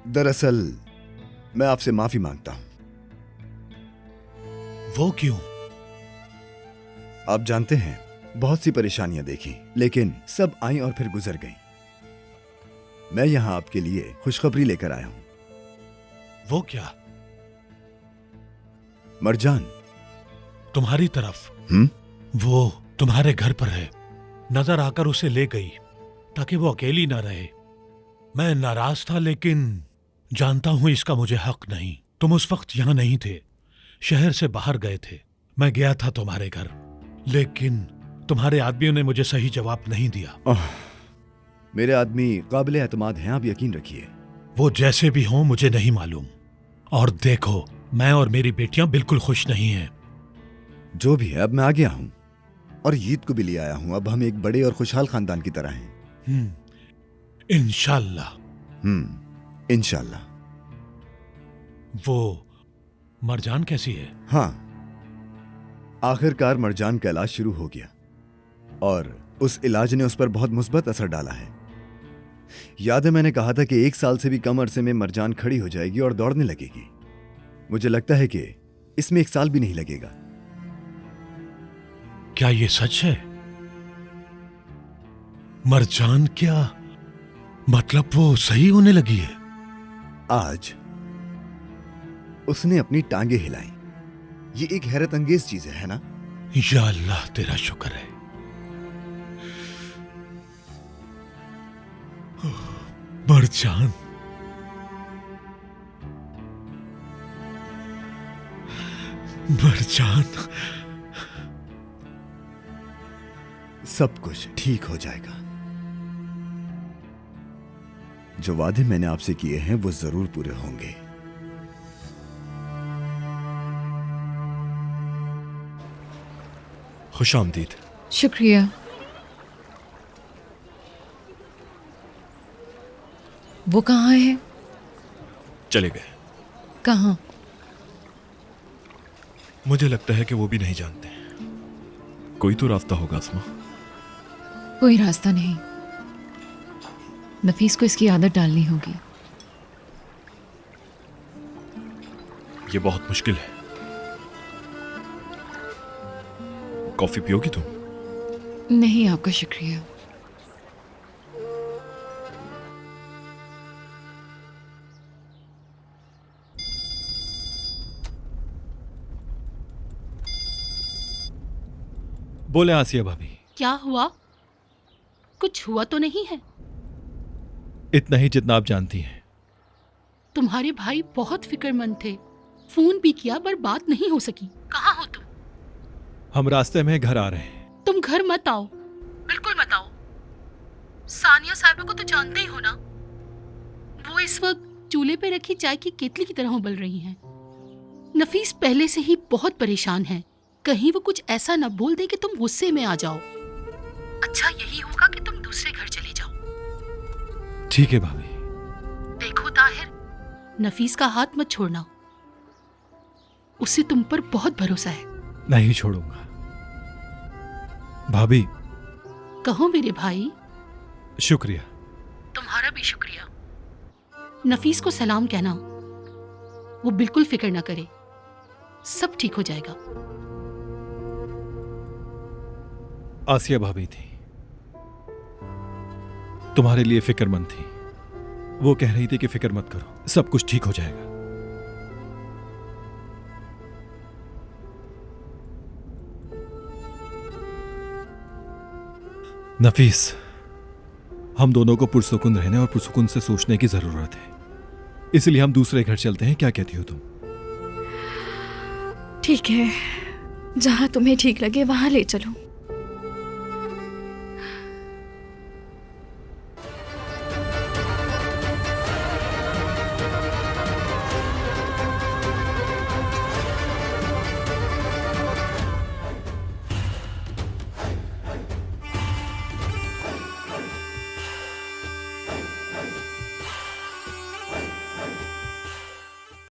दरअसल मैं आपसे माफी मांगता हूं। वो क्यों? आप जानते हैं, बहुत सी परेशानियां देखी, लेकिन सब आई और फिर गुजर गईं। मैं यहां आपके लिए खुशखबरी लेकर आया हूं। वो क्या? मरजान तुम्हारी तरफ? वो तुम्हारे घर पर है। नजर आकर उसे ले गई ताकि वो अकेली ना रहे। मैं नाराज था, लेकिन जानता हूं इसका मुझे हक नहीं। तुम उस वक्त यहां नहीं थे, शहर से बाहर गए थे। मैं गया था तुम्हारे घर, लेकिन तुम्हारे आदमियों ने मुझे सही जवाब नहीं दिया। मेरे आदमी काबिले एतमाद हैं, आप यकीन रखिए। वो जैसे भी हों मुझे नहीं मालूम। और देखो, मैं और मेरी बेटियां बिल्कुल खुश नहीं हैं। जो भी है, अब मैं आ गया हूं और ईद को भी ले आया हूं। अब हम एक बड़े और खुशहाल खानदान की तरह हैं। इंशाल्लाह। इंशाल्लाह। वो मरजान कैसी है? हाँ, आखिरकार मरजान का इलाज शुरू हो गया और उस इलाज ने उस पर बहुत मुस्बत असर डाला है। याद है, मैंने कहा था कि 1 साल से भी कम अरसे में मरजान खड़ी हो जाएगी और दौड़ने लगेगी। मुझे लगता है कि इसमें 1 साल भी नहीं लगेगा। क्या ये सच है? मरजान, क्या मतलब वो सही होने लगी है? आज उसने अपनी टांगे हिलाई। ये एक हैरत अंगेज चीज है ना? या अल्लाह, तेरा शुक्र है। मरजान, मरजान, सब कुछ ठीक हो जाएगा। जो वादे मैंने आपसे किए हैं वो जरूर पूरे होंगे। खुशामदीद। शुक्रिया। वो कहाँ है? चले गए। कहाँ? मुझे लगता है कि वो भी नहीं जानते। कोई तो रास्ता होगा अस्मा। कोई रास्ता नहीं। नफीस को इसकी आदत डालनी होगी। ये बहुत मुश्किल है। कॉफी पियोगी तुम? नहीं, आपका शुक्रिया। बोले आसिया भाभी। क्या हुआ? कुछ हुआ तो नहीं है? इतना ही जितना आप जानती हैं। तुम्हारे भाई बहुत फिक्रमंद थे। फोन भी किया पर बात नहीं हो सकी। कहाँ हो तुम? हम रास्ते में घर आ रहे हैं। तुम घर मत आओ, बिल्कुल मत आओ। सानिया साहिबा को तो जानते ही हो ना। वो इस वक्त चूल्हे पे रखी चाय की केतली की तरह उबल रही हैं। नफीस पहले से ही बहुत परेशान है। कहीं वो कुछ ऐसा न बोल दे कि तुम गुस्से में आ जाओ। अच्छा यही होगा कि तुम दूसरे घर चले जाओ। ठीक है भाभी। देखो ताहिर, नफीस का हाथ मत छोड़ना। उसे तुम पर बहुत भरोसा है। नहीं छोड़ूंगा भाभी। कहो मेरे भाई। शुक्रिया। तुम्हारा भी शुक्रिया। नफीस को सलाम कहना। वो बिल्कुल फिक्र ना करे, सब ठीक हो जाएगा। आसिया भाभी थी, तुम्हारे लिए फिक्रमंद थी। वो कह रही थी कि फिक्र मत करो, सब कुछ ठीक हो जाएगा। नफीस, हम दोनों को पुरसुकून रहने और पुरसुकून से सोचने की जरूरत है। इसलिए हम दूसरे घर चलते हैं। क्या कहती हो तुम? ठीक है, जहां तुम्हें ठीक लगे वहां ले चलो।